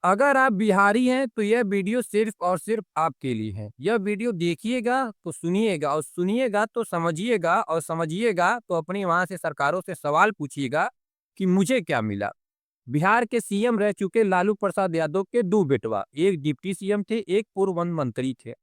अगर आप बिहारी हैं तो यह वीडियो सिर्फ और सिर्फ आपके लिए है। यह वीडियो देखिएगा तो सुनिएगा और सुनिएगा तो समझिएगा और समझिएगा तो अपनी वहां से सरकारों से सवाल पूछिएगा कि मुझे क्या मिला। बिहार के सीएम रह चुके लालू प्रसाद यादव के दो बेटवा, एक डिप्टी सीएम थे, एक पूर्व वन मंत्री थे।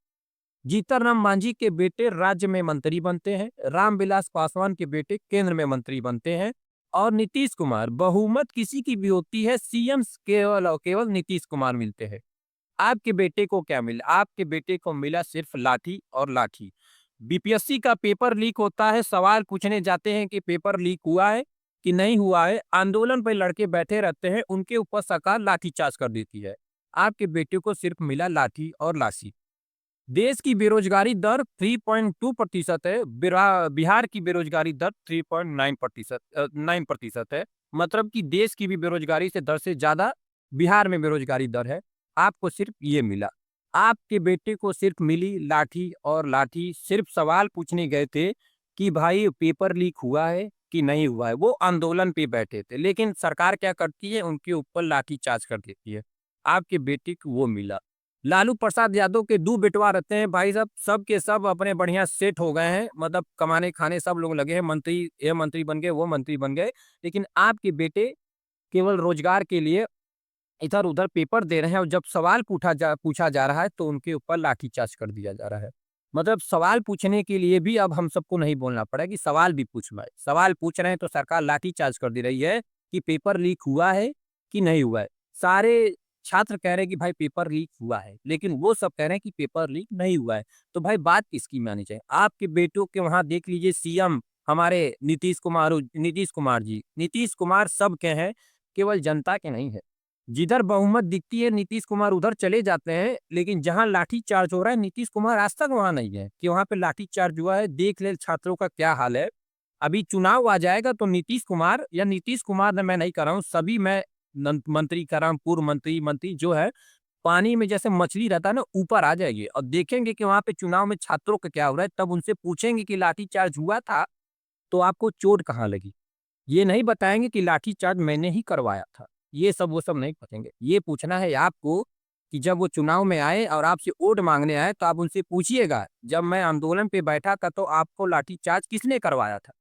जीतन राम मांझी के बेटे राज्य में मंत्री बनते हैं, रामविलास पासवान के बेटे केंद्र में मंत्री बनते हैं और नीतीश कुमार, बहुमत किसी की भी होती है, सीएम केवल और केवल नीतीश कुमार मिलते हैं। आपके बेटे को क्या मिला? आपके बेटे को मिला सिर्फ लाठी और लाठी। बीपीएससी का पेपर लीक होता है, सवाल पूछने जाते हैं कि पेपर लीक हुआ है कि नहीं हुआ है, आंदोलन पर लड़के बैठे रहते हैं, उनके ऊपर सरकार लाठीचार्ज कर देती है। आपके बेटे को सिर्फ मिला लाठी और लाठी। देश की बेरोजगारी दर 3.2% है, बिहार की बेरोजगारी दर 3.9% है। मतलब कि देश की भी बेरोजगारी से दर से ज्यादा बिहार में बेरोजगारी दर है। आपको सिर्फ ये मिला। आपके बेटे को सिर्फ मिली लाठी और लाठी। सिर्फ सवाल पूछने गए थे कि भाई पेपर लीक हुआ है कि नहीं हुआ है। वो आंदोलन पे बैठे थे, लेकिन सरकार क्या करती है, उनके ऊपर लाठी चार्ज कर देती है। आपके बेटे को वो मिला। लालू प्रसाद यादव के दो बेटवा रहते हैं भाई साहब, सब के सब अपने बढ़िया सेट हो गए हैं, मतलब कमाने खाने सब लोग लगे हैं, मंत्री ये मंत्री बन गए, वो मंत्री बन गए। लेकिन आपके बेटे केवल रोजगार के लिए इधर उधर पेपर दे रहे हैं और जब सवाल पूछा जा रहा है तो उनके ऊपर लाठीचार्ज कर दिया जा रहा है। मतलब सवाल पूछने के लिए भी अब हम सबको नहीं बोलना पड़ा कि सवाल भी पूछना है। सवाल पूछ रहे हैं तो सरकार लाठीचार्ज कर दे रही है कि पेपर लीक हुआ है कि नहीं हुआ है। सारे छात्र कह रहे हैं कि भाई पेपर लीक हुआ है, लेकिन वो सब कह रहे हैं कि पेपर लीक नहीं हुआ है। तो भाई बात किसकी मानी जाए? आपके बेटों के वहां देख लीजिए, सीएम हमारे नीतीश कुमार सब के हैं, केवल जनता के नहीं है। जिधर बहुमत दिखती है नीतीश कुमार उधर चले जाते हैं, लेकिन जहां लाठी चार्ज हो रहा है नीतीश कुमार आज तक वहां नहीं है कि वहां पे लाठी चार्ज हुआ है। देख ले छात्रों का क्या हाल है। अभी चुनाव आ जाएगा तो नीतीश कुमार, या नीतीश कुमार ने, मैं नहीं कर रहा हूँ, सभी मैं मंत्री कर रहा हूँ, पूर्व मंत्री जो है, पानी में जैसे मछली रहता है ना, ऊपर आ जाएगी और देखेंगे कि वहां पे चुनाव में छात्रों का क्या हो रहा है। तब उनसे पूछेंगे कि लाठी चार्ज हुआ था तो आपको चोट कहाँ लगी। ये नहीं बताएँगे कि लाठीचार्ज मैंने ही करवाया था। ये सब वो सब नहीं पूछेंगे। ये पूछना है आपको कि जब वो चुनाव में आए और आपसे वोट माँगने आए तो आप उनसे पूछिएगा, जब मैं आंदोलन पे बैठा था तो आपको लाठीचार्ज किसने करवाया था?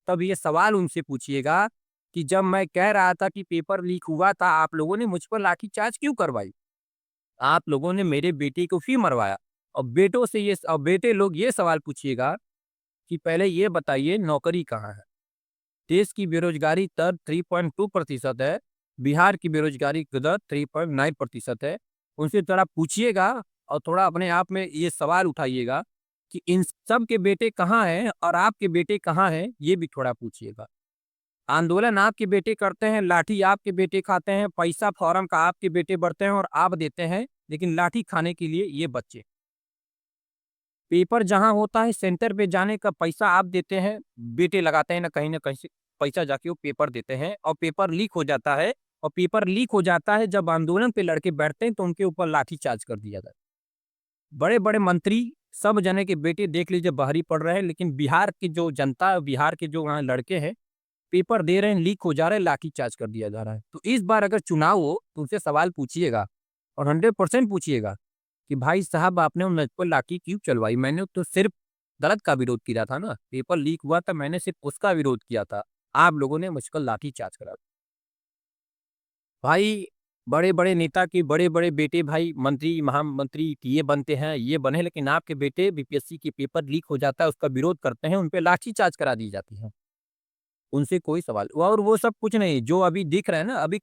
तब ये सवाल उनसे पूछिएगा कि जब मैं कह रहा था कि पेपर लीक हुआ था, आप लोगों ने मुझ पर लाठीचार्ज क्यों करवाई? आप लोगों ने मेरे बेटे को क्यों मरवाया? और बेटे लोग ये सवाल पूछिएगा कि पहले ये बताइए नौकरी कहाँ है? देश की बेरोजगारी दर 3.2% है, बिहार की बेरोजगारी की दर 3.9% है। उनसे थोड़ा पूछिएगा और थोड़ा अपने आप में ये सवाल उठाइएगा कि इन सब के बेटे कहाँ हैं और आपके बेटे कहाँ हैं, ये भी थोड़ा पूछिएगा। आंदोलन आपके बेटे करते हैं, लाठी आपके बेटे खाते हैं, पैसा फॉर्म का आपके बेटे भरते हैं और आप देते हैं, लेकिन लाठी खाने के लिए ये बच्चे। पेपर जहाँ होता है सेंटर पे जाने का पैसा आप देते हैं, बेटे लगाते हैं ना कहीं से पैसा जाके वो पेपर देते हैं और पेपर लीक हो जाता है। और पेपर लीक हो जाता है जब आंदोलन पे लड़के बैठते हैं तो उनके ऊपर लाठीचार्ज कर दिया जाता है। बड़े-बड़े मंत्री सब जने के बेटे देख लीजिए बाहरी पढ़ रहे हैं, लेकिन बिहार की जो जनता, बिहार के जो वहाँ लड़के हैं, पेपर दे रहे हैं, लीक हो जा रहा है, लाठीचार्ज कर दिया जा रहा है। तो इस बार अगर चुनाव हो तो उनसे सवाल पूछिएगा और 100% पूछिएगा कि भाई साहब आपने मुझ पर लाठी क्यों चलवाई? मैंने तो सिर्फ गलत का विरोध किया था ना, पेपर लीक हुआ था, मैंने सिर्फ उसका विरोध किया था। आप लोगों ने मुझ पर लाठीचार्ज करा। भाई बड़े-बड़े नेता के बड़े-बड़े बेटे भाई मंत्री, महामंत्री ये बनते हैं, ये बने, लेकिन आपके बेटे बीपीएससी के पेपर लीक हो जाता है, उसका विरोध करते हैं, उन पे लाठीचार्ज करा दी जाती है। उनसे कोई सवाल और वो सब कुछ नहीं, जो अभी दिख रहा है ना, अभी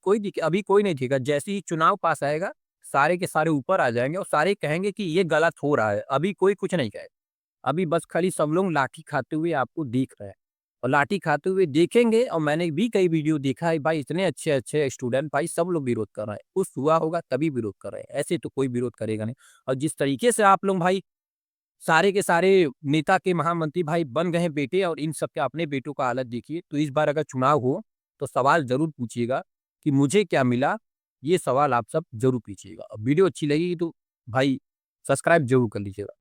कोई नहीं दिखेगा। जैसे ही चुनाव पास आएगा, सारे के सारे ऊपर आ जाएँगे और सारे कहेंगे कि ये गलत हो रहा है। अभी कोई कुछ नहीं कहेगा। अभी बस खाली सब लोग लाठी खाते हुए आपको दिख रहे हैं और लाठी खाते हुए देखेंगे। और मैंने भी कई वीडियो देखा है भाई, इतने अच्छे-अच्छे स्टूडेंट भाई सब लोग विरोध कर रहे हैं। कुछ हुआ होगा तभी विरोध कर रहे हैं, ऐसे तो कोई विरोध करेगा नहीं। और जिस तरीके से आप लोग भाई सारे के सारे नेता के महामंत्री भाई बन गए हैं बेटे, और इन सब के अपने बेटों का हालत देखिए। तो इस बार अगर चुनाव हो तो सवाल ज़रूर पूछिएगा कि मुझे क्या मिला? ये सवाल आप सब ज़रूर पूछिएगा। और वीडियो अच्छी लगी तो भाई सब्सक्राइब ज़रूर कर लीजिएगा।